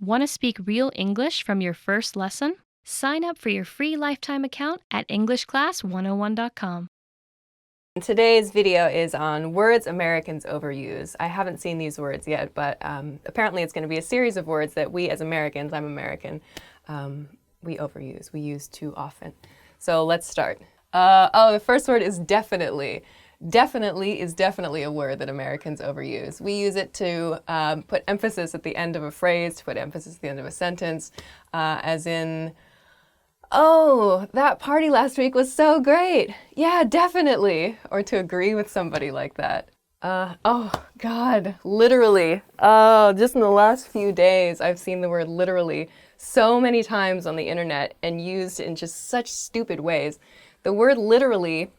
Want to speak real English from your first lesson? Sign up for your free lifetime account at EnglishClass101.com. Today's video is on words Americans overuse. I haven't seen these words yet, but apparently it's going to be a series of words that we as Americans, I'm American, we overuse. We use too often. So let's start. The first word is definitely. Definitely is definitely a word that Americans overuse. We use it to put emphasis at the end of a phrase, to put emphasis at the end of a sentence, as in, oh, that party last week was so great. Yeah, definitely. Or to agree with somebody like that. Oh, God, literally. Oh, just in the last few days, I've seen the word literally so many times on the internet and used in just such stupid ways. The word literally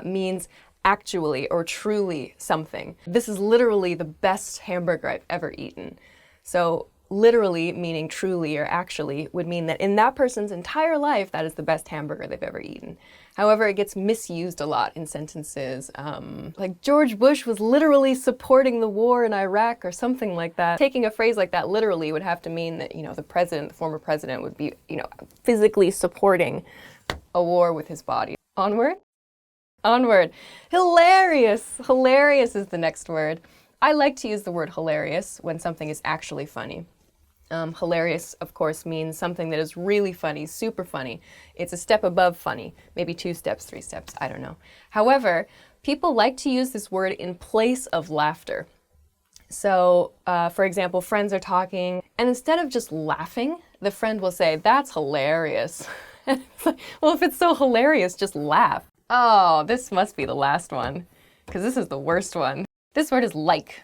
means actually or truly something. This is literally the best hamburger I've ever eaten. So literally meaning truly or actually would mean that in that person's entire life, that is the best hamburger they've ever eaten. However, it gets misused a lot in sentences, like George Bush was literally supporting the war in Iraq or something like that. Taking a phrase like that literally would have to mean that, the former president would be, physically supporting a war with his body. Onward? Onward. Hilarious. Hilarious is the next word. I like to use the word hilarious when something is actually funny. Hilarious, of course, means something that is really funny, super funny. It's a step above funny, maybe 2 steps, 3 steps, I don't know. However, people like to use this word in place of laughter. So, for example, friends are talking, and instead of just laughing, the friend will say, "That's hilarious." Well, if it's so hilarious, just laugh. Oh, this must be the last one, because this is the worst one. This word is like.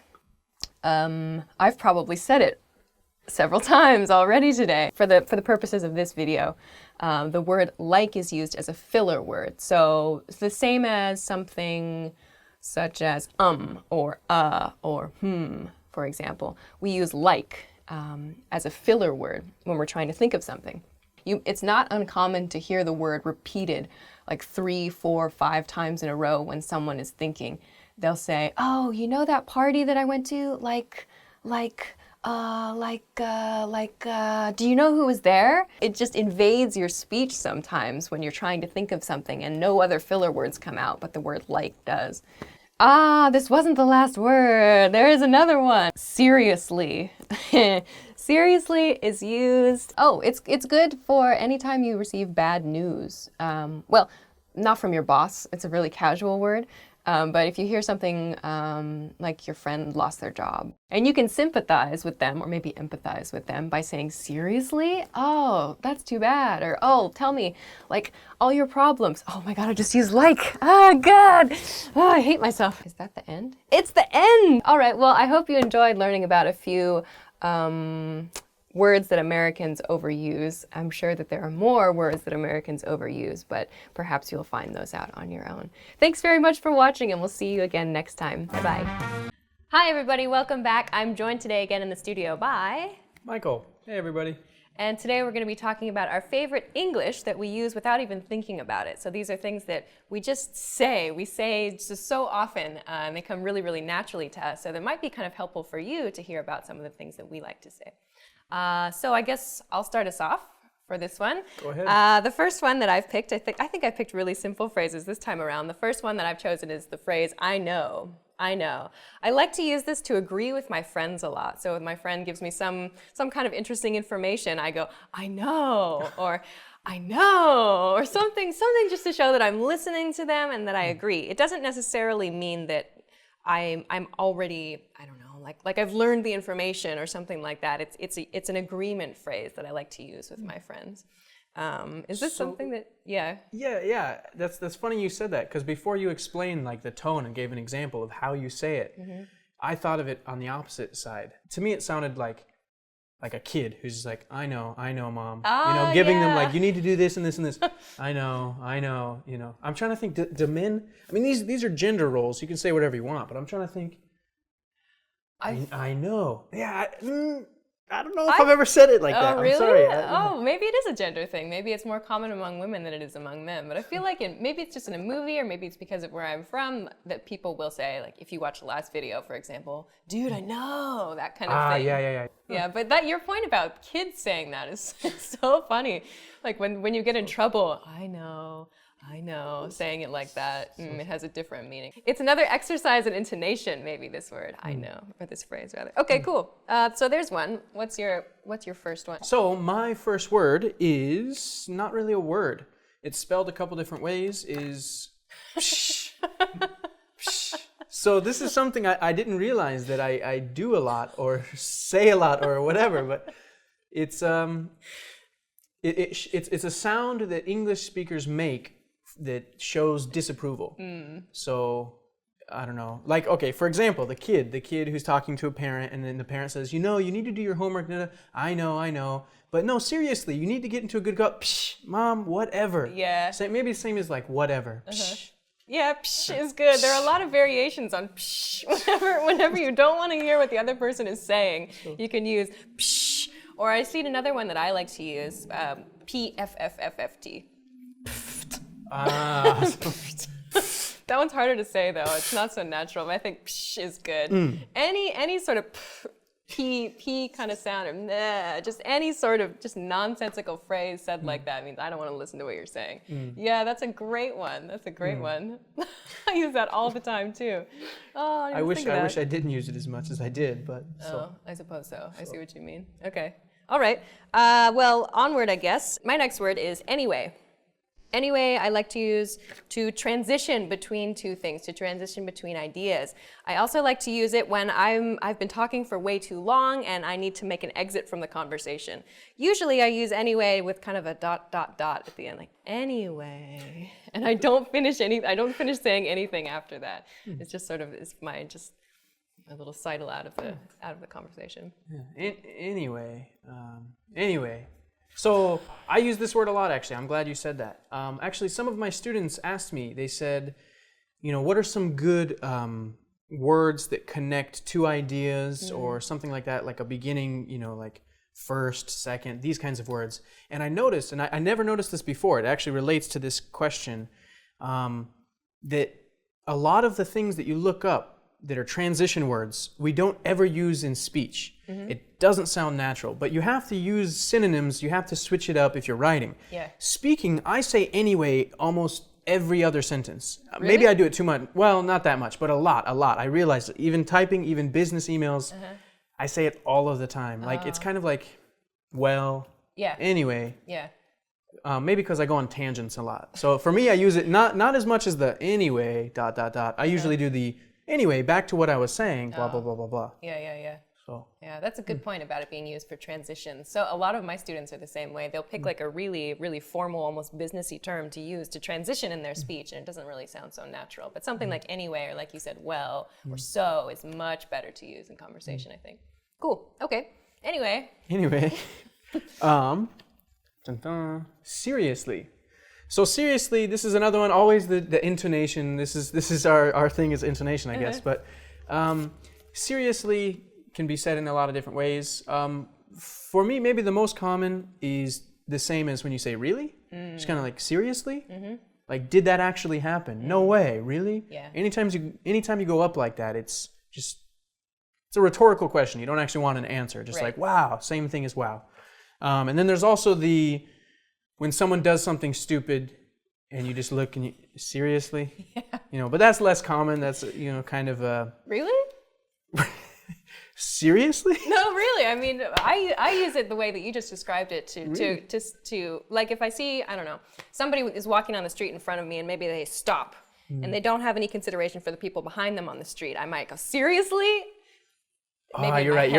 I've probably said it several times already today. For the purposes of this video, the word like is used as a filler word. So it's the same as something such as or for example. We use like as a filler word when we're trying to think of something. It's not uncommon to hear the word repeated like 3, 4, 5 times in a row when someone is thinking. They'll say, "Oh, you know that party that I went to? Do you know who was there?" It just invades your speech sometimes when you're trying to think of something and no other filler words come out, but the word like does. This wasn't the last word. There is another one. Seriously. Seriously is used. Oh, it's good for anytime you receive bad news. Well, not from your boss. It's a really casual word. But if you hear something like your friend lost their job, and you can sympathize with them or maybe empathize with them by saying, "Seriously? Oh, that's too bad." Or, "Oh, tell me, like, all your problems." Oh my God, I just used like. Oh God. Oh, I hate myself. Is that the end? It's the end! All right, well, I hope you enjoyed learning about a few words that Americans overuse. I'm sure that there are more words that Americans overuse, but perhaps you'll find those out on your own. Thanks very much for watching, and we'll see you again next time. Bye-bye. Hi, everybody. Welcome back. I'm joined today again in the studio by Michael. Hey, everybody. And today we're going to be talking about our favorite English that we use without even thinking about it. So these are things that we just say. We say just so often, and they come really, really naturally to us. So that might be kind of helpful for you to hear about some of the things that we like to say. So I guess I'll start us off for this one. Go ahead. The first one that I've picked, I think I picked really simple phrases this time around. The first one that I've chosen is the phrase, "I know." I know. I like to use this to agree with my friends a lot. So if my friend gives me some kind of interesting information, I go, "I know," or "I know," or something just to show that I'm listening to them and that I agree. It doesn't necessarily mean that I'm already, I don't know, like I've learned the information or something like that. It's an agreement phrase that I like to use with my friends. Is this something that, yeah? Yeah. That's funny you said that, because before you explained like the tone and gave an example of how you say it, I thought of it on the opposite side. To me, it sounded like a kid who's just like, "I know, Mom." Giving them like, "You need to do this and this and this." I know. I'm trying to think. Demin. I mean, these are gender roles. You can say whatever you want, but I'm trying to think. I know. Yeah. I don't know if I've ever said it like Oh, that. really? I'm sorry. Oh, maybe it is a gender thing. Maybe it's more common among women than it is among men. But I feel like maybe it's just in a movie, or maybe it's because of where I'm from, that people will say, like, if you watch the last video, for example, dude, I know, that kind of thing. Yeah. Yeah, but your point about kids saying that is so funny. Like when you get in trouble, I know, saying it like that, it has a different meaning. It's another exercise in intonation, maybe, this word, I know, or this phrase rather. Okay, cool. So there's one. What's your first one? So my first word is not really a word. It's spelled a couple different ways, is psh. Psh. So this is something I didn't realize that I do a lot or say a lot or whatever, but it's it's a sound that English speakers make that shows disapproval. So I don't know. Like, okay, for example, the kid who's talking to a parent, and then the parent says, you need to do your homework. I know. But no, seriously, you need to get into a good Psh, mom, whatever. Yeah. Maybe the same as like whatever. Psh. Yeah, psh is good. There are a lot of variations on psh. Whenever you don't want to hear what the other person is saying, you can use psh. Or I see another one that I like to use, PFFFFT. That one's harder to say, though. It's not so natural, but I think psh is good. Any sort of p kind of sound, or nah, just any sort of just nonsensical phrase said like that means I don't want to listen to what you're saying. Yeah, that's a great one. That's a great one. I use that all the time too. Oh, I wish I didn't use it as much as I did, but Oh, I suppose so. I see what you mean. Okay. All right. Well, onward, I guess. My next word is anyway. Anyway, I like to use to transition between two things, to transition between ideas. I also like to use it when I've been talking for way too long and I need to make an exit from the conversation. Usually I use anyway with kind of a ... at the end, like anyway. And I don't finish saying anything after that. It's just sort of a little sidle out of the conversation. Yeah. Anyway. So I use this word a lot, actually. I'm glad you said that. Actually, some of my students asked me, they said, what are some good words that connect two ideas or something like that, like a beginning, like first, second, these kinds of words. And I noticed, and I never noticed this before, it actually relates to this question, that a lot of the things that you look up that are transition words, we don't ever use in speech. It doesn't sound natural, but you have to use synonyms, you have to switch it up if you're writing. Yeah. Speaking, I say anyway almost every other sentence. Really? Maybe I do it too much. Well, not that much, but a lot. I realize that even typing, even business emails, I say it all of the time. Like, it's kind of like, well, anyway. Yeah. Maybe because I go on tangents a lot. So for me, I use it not as much as the anyway, ... I usually do the anyway, back to what I was saying, blah, blah, blah, blah, blah. Yeah. So. Yeah, that's a good point about it being used for transitions. So a lot of my students are the same way. They'll pick like a really, really formal, almost businessy term to use to transition in their speech, and it doesn't really sound so natural. But something like anyway, or like you said, well, or so, is much better to use in conversation, I think. Cool. Okay. Anyway. Seriously. So seriously, this is another one. Always the intonation. This is our thing is intonation, I guess. But seriously can be said in a lot of different ways. For me, maybe the most common is the same as when you say really. Just kind of like seriously. Like, did that actually happen? No way. Really? Yeah. Anytime you go up like that, it's a rhetorical question. You don't actually want an answer. Just like wow. Same thing as wow. And then there's also when someone does something stupid and you just look and you, seriously? Yeah. But that's less common. That's, kind of a... Really? Seriously? No, really. I mean, I use it the way that you just described it to like if I see, I don't know, somebody is walking on the street in front of me and maybe they stop and they don't have any consideration for the people behind them on the street. I might go, seriously? Oh, you're right.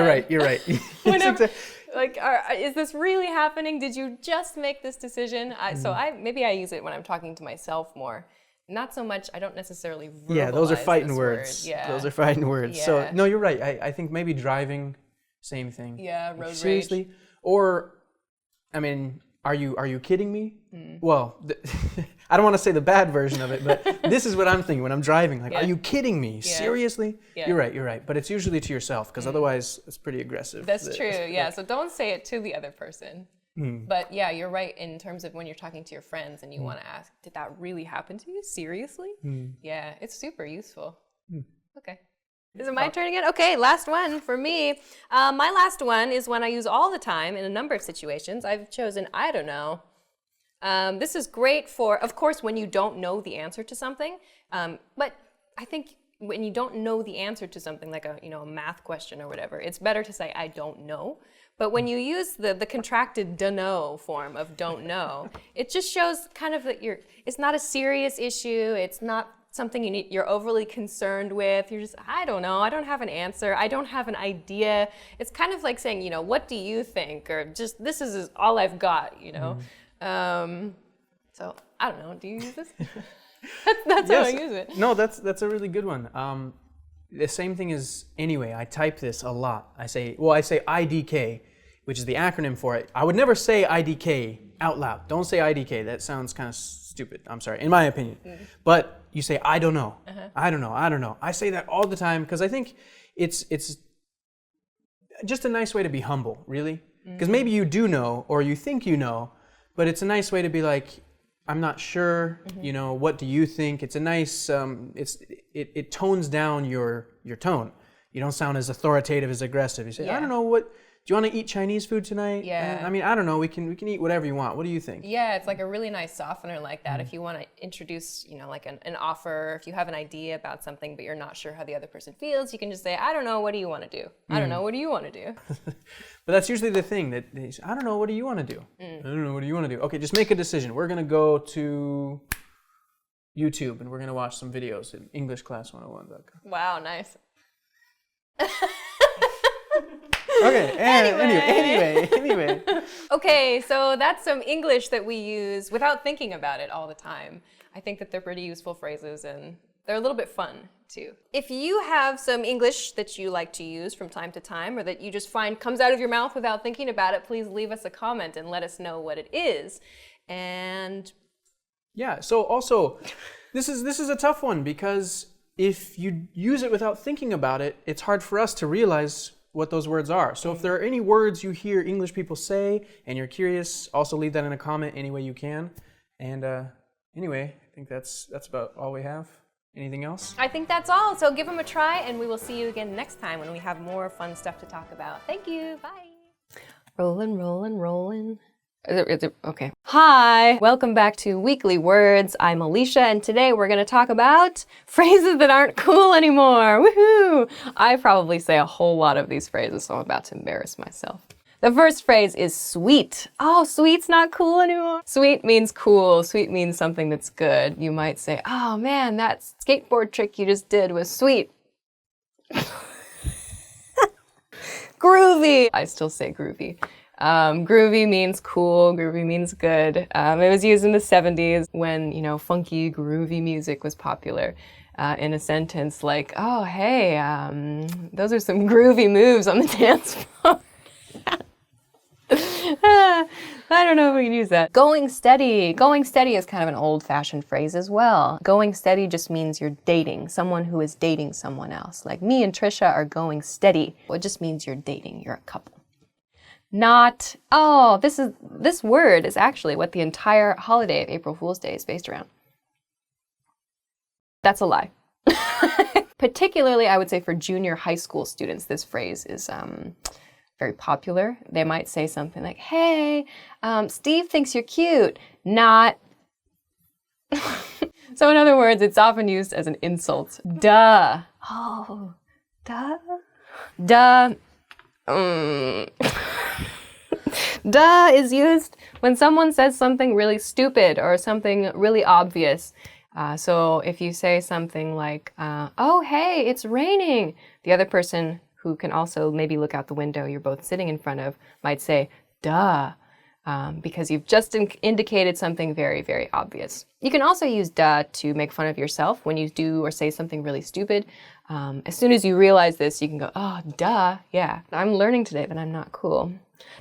Whenever, like, is this really happening? Did you just make this decision? So maybe I use it when I'm talking to myself more. Not so much, I don't necessarily verbalize. Yeah, those are fighting words. Yeah. Those are fighting words. Yeah. So, no, you're right. I think maybe driving, same thing. Yeah, road seriously? rage. Or, I mean, are you kidding me? Well, I don't want to say the bad version of it, but this is what I'm thinking when I'm driving. Like, are you kidding me? Seriously? You're right. But it's usually to yourself, because otherwise it's pretty aggressive. That's true, yeah. So don't say it to the other person. But yeah, you're right in terms of when you're talking to your friends and you want to ask, did that really happen to you? Seriously? Yeah, it's super useful. Okay. Is it my turn again? Okay, last one for me. My last one is one I use all the time in a number of situations. I've chosen I don't know. This is great for, of course, when you don't know the answer to something. But I think when you don't know the answer to something like a math question or whatever, it's better to say I don't know. But when you use the contracted dunno form of don't know, it just shows kind of that it's not a serious issue. It's not something you're overly concerned with. You're just, I don't know. I don't have an answer. I don't have an idea. It's kind of like saying, what do you think? Or just, this is all I've got, So I don't know. Do you use this? That's how I use it. No, that's a really good one. The same thing as anyway. I type this a lot. I say IDK, which is the acronym for it. I would never say IDK out loud. Don't say IDK. That sounds kind of stupid. I'm sorry, in my opinion. But you say I don't know. I don't know. I say that all the time because I think it's just a nice way to be humble, really. Because maybe you do know or you think you know, but it's a nice way to be like, I'm not sure, what do you think? It's a nice, it tones down your tone. You don't sound as authoritative, as aggressive. You say, I don't know, do you want to eat Chinese food tonight? Yeah. I don't know, we can eat whatever you want. What do you think? Yeah, it's like a really nice softener like that. If you want to introduce, like an offer, if you have an idea about something, but you're not sure how the other person feels, you can just say, I don't know, what do you want to do? I don't know, what do you want to do? But that's usually the thing that they say, I don't know, what do you want to do? I don't know, what do you want to do? Okay, just make a decision. We're going to go to YouTube and we're going to watch some videos at EnglishClass101.com. Wow, nice. Okay, anyway. Okay, so that's some English that we use without thinking about it all the time. I think that they're pretty useful phrases and they're a little bit fun too. If you have some English that you like to use from time to time or that you just find comes out of your mouth without thinking about it, please leave us a comment and let us know what it is. And yeah, so also this is a tough one because if you use it without thinking about it, it's hard for us to realize what those words are. So if there are any words you hear English people say and you're curious, also leave that in a comment any way you can. And anyway, I think that's about all we have. Anything else? I think that's all. So give them a try and we will see you again next time when we have more fun stuff to talk about. Thank you. Bye. Rolling. Okay. Hi, welcome back to Weekly Words. I'm Alicia, and today we're going to talk about phrases that aren't cool anymore. Woohoo! I probably say a whole lot of these phrases, so I'm about to embarrass myself. The first phrase is sweet. Oh, sweet's not cool anymore. Sweet means cool. Sweet means something that's good. You might say, oh man, that skateboard trick you just did was sweet. Groovy. I still say groovy. Groovy means cool, groovy means good. It was used in the 70s when, funky, groovy music was popular in a sentence like, oh, hey, those are some groovy moves on the dance floor. I don't know if we can use that. Going steady. Going steady is kind of an old-fashioned phrase as well. Going steady just means you're dating, someone who is dating someone else. Like me and Trisha are going steady. Well, it just means you're dating, you're a couple. Not, this word is actually what the entire holiday of April Fool's Day is based around. That's a lie. Particularly, I would say for junior high school students, this phrase is very popular. They might say something like, hey, Steve thinks you're cute. Not. So in other words, it's often used as an insult. Duh. Oh, duh. Duh. Duh is used when someone says something really stupid or something really obvious. So if you say something like, oh, hey, it's raining, the other person who can also maybe look out the window you're both sitting in front of might say, duh, because you've just indicated something very, very obvious. You can also use duh to make fun of yourself when you do or say something really stupid. As soon as you realize this, you can go, oh, duh, yeah, I'm learning today that I'm not cool.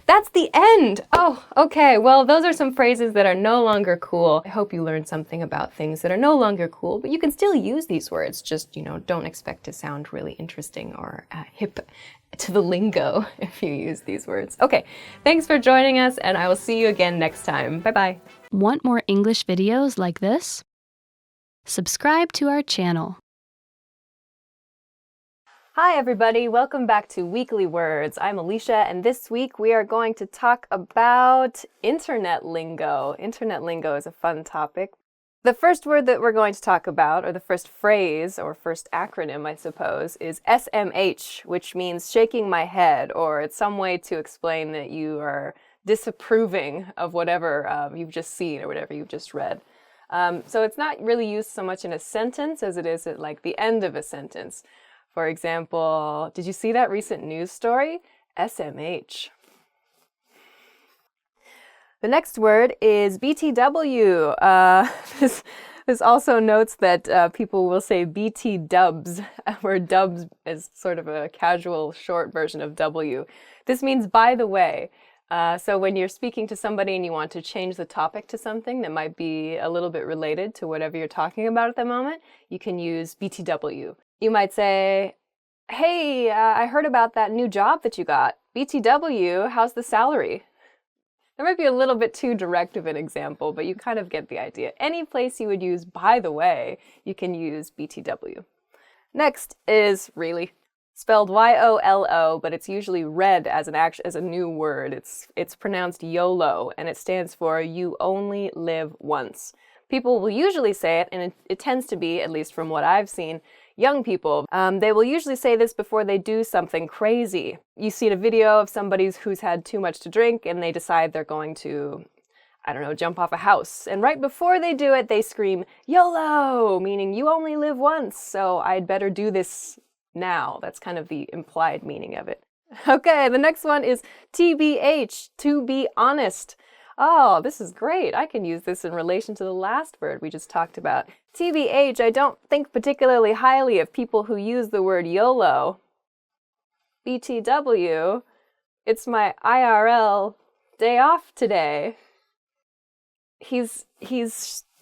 That's the end! Oh, okay. Well, those are some phrases that are no longer cool. I hope you learned something about things that are no longer cool, but you can still use these words. Just, don't expect to sound really interesting or hip to the lingo if you use these words. Okay, thanks for joining us, and I will see you again next time. Bye-bye. Want more English videos like this? Subscribe to our channel. Hi everybody, welcome back to Weekly Words. I'm Alicia, and this week we are going to talk about internet lingo. Internet lingo is a fun topic. The first word that we're going to talk about, or the first phrase, or first acronym, I suppose, is SMH, which means shaking my head, or it's some way to explain that you are disapproving of whatever you've just seen or whatever you've just read. So it's not really used so much in a sentence as it is at like the end of a sentence. For example, did you see that recent news story? SMH. The next word is BTW. This also notes that people will say BT dubs, where dubs is sort of a casual short version of W. This means by the way. So when you're speaking to somebody and you want to change the topic to something that might be a little bit related to whatever you're talking about at the moment, you can use BTW. You might say, hey, I heard about that new job that you got. BTW, how's the salary? That might be a little bit too direct of an example, but you kind of get the idea. Any place you would use by the way, you can use BTW. Next is really, spelled Y-O-L-O, but it's usually read as a new word. It's pronounced YOLO, and it stands for you only live once. People will usually say it, and it tends to be, at least from what I've seen, young people. They will usually say this before they do something crazy. You see a video of somebody who's had too much to drink and they decide they're going to, I don't know, jump off a house. And right before they do it, they scream, YOLO, meaning you only live once, so I'd better do this now. That's kind of the implied meaning of it. Okay, the next one is TBH, to be honest. Oh, this is great. I can use this in relation to the last word we just talked about. TBH, I don't think particularly highly of people who use the word YOLO. BTW, it's my IRL day off today. He's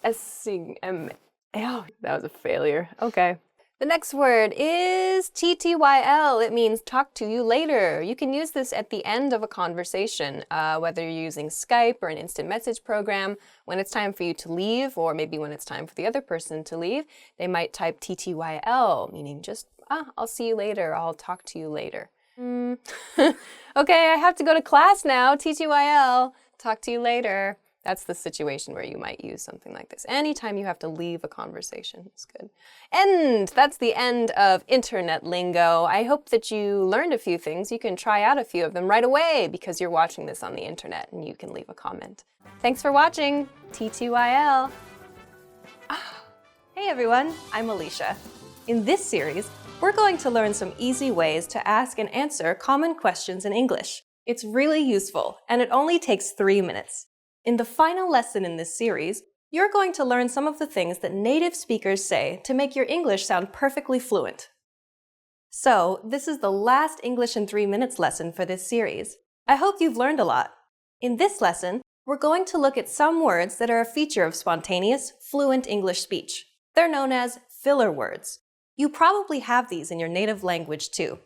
S-ing, oh, that was a failure. Okay. The next word is TTYL. It means talk to you later. You can use this at the end of a conversation, whether you're using Skype or an instant message program. When it's time for you to leave, or maybe when it's time for the other person to leave, they might type TTYL, meaning just, I'll see you later, I'll talk to you later. Okay, I have to go to class now, TTYL, talk to you later. That's the situation where you might use something like this. Anytime you have to leave a conversation, it's good. And that's the end of internet lingo. I hope that you learned a few things. You can try out a few of them right away because you're watching this on the internet and you can leave a comment. Thanks for watching, TTYL. Hey everyone, I'm Alicia. In this series, we're going to learn some easy ways to ask and answer common questions in English. It's really useful, and it only takes 3 minutes. In the final lesson in this series, you're going to learn some of the things that native speakers say to make your English sound perfectly fluent. So, this is the last English in 3 minutes lesson for this series. I hope you've learned a lot. In this lesson, we're going to look at some words that are a feature of spontaneous, fluent English speech. They're known as filler words. You probably have these in your native language too.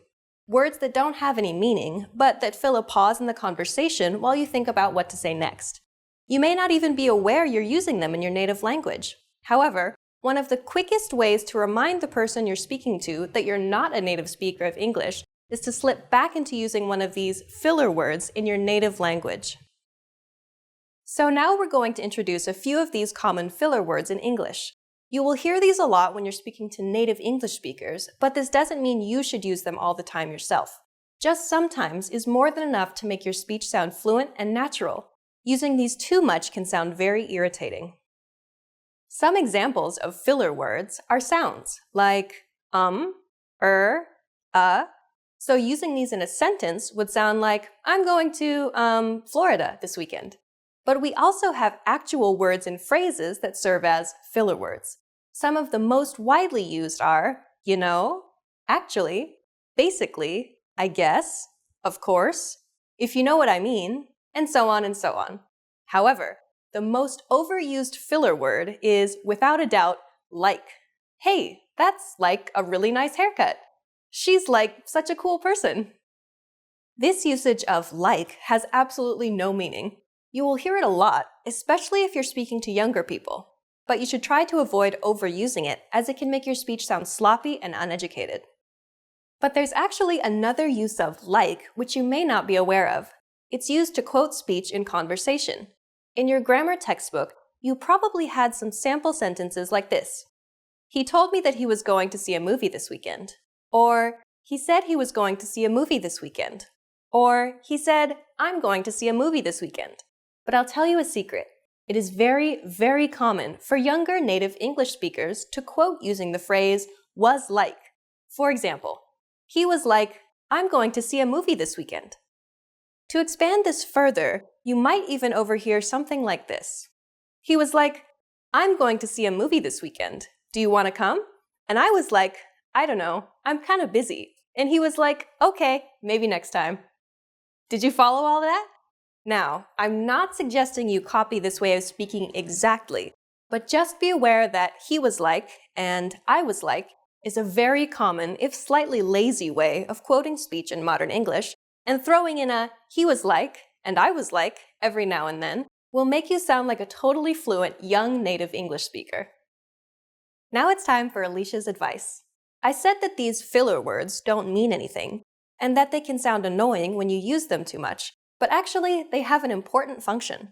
Words that don't have any meaning, but that fill a pause in the conversation while you think about what to say next. You may not even be aware you're using them in your native language. However, one of the quickest ways to remind the person you're speaking to that you're not a native speaker of English is to slip back into using one of these filler words in your native language. So now we're going to introduce a few of these common filler words in English. You will hear these a lot when you're speaking to native English speakers, but this doesn't mean you should use them all the time yourself. Just sometimes is more than enough to make your speech sound fluent and natural. Using these too much can sound very irritating. Some examples of filler words are sounds like So using these in a sentence would sound like, I'm going to Florida this weekend. But we also have actual words and phrases that serve as filler words. Some of the most widely used are, you know, actually, basically, I guess, of course, if you know what I mean, and so on and so on. However, the most overused filler word is, without a doubt, like. Hey, that's like a really nice haircut. She's like such a cool person. This usage of like has absolutely no meaning. You will hear it a lot, especially if you're speaking to younger people. But you should try to avoid overusing it, as it can make your speech sound sloppy and uneducated. But there's actually another use of like which you may not be aware of. It's used to quote speech in conversation. In your grammar textbook, you probably had some sample sentences like this. He told me that he was going to see a movie this weekend. Or, he said he was going to see a movie this weekend. Or, he said, I'm going to see a movie this weekend. But I'll tell you a secret. It is very, very common for younger native English speakers to quote using the phrase was like. For example, he was like, I'm going to see a movie this weekend. To expand this further, you might even overhear something like this. He was like, I'm going to see a movie this weekend. Do you want to come? And I was like, I don't know, I'm kind of busy. And he was like, okay, maybe next time. Did you follow all that? Now, I'm not suggesting you copy this way of speaking exactly, but just be aware that he was like and I was like is a very common, if slightly lazy way of quoting speech in modern English, and throwing in a he was like and I was like every now and then will make you sound like a totally fluent young native English speaker. Now it's time for Alicia's advice. I said that these filler words don't mean anything, and that they can sound annoying when you use them too much, but actually they have an important function.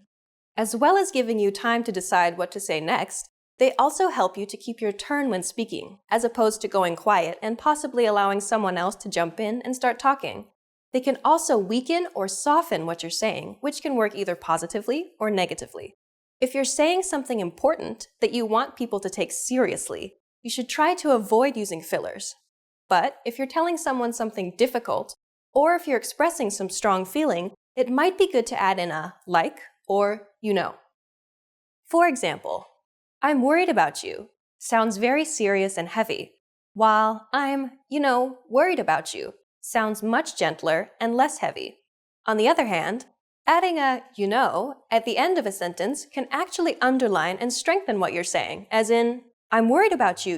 As well as giving you time to decide what to say next, they also help you to keep your turn when speaking, as opposed to going quiet and possibly allowing someone else to jump in and start talking. They can also weaken or soften what you're saying, which can work either positively or negatively. If you're saying something important that you want people to take seriously, you should try to avoid using fillers. But if you're telling someone something difficult, or if you're expressing some strong feeling, it might be good to add in a like or you know. For example, I'm worried about you sounds very serious and heavy, while I'm, worried about you sounds much gentler and less heavy. On the other hand, adding a at the end of a sentence can actually underline and strengthen what you're saying, as in, I'm worried about you,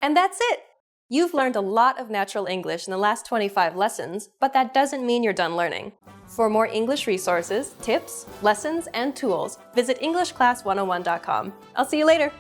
And that's it! You've learned a lot of natural English in the last 25 lessons, but that doesn't mean you're done learning. For more English resources, tips, lessons, and tools, visit EnglishClass101.com. I'll see you later!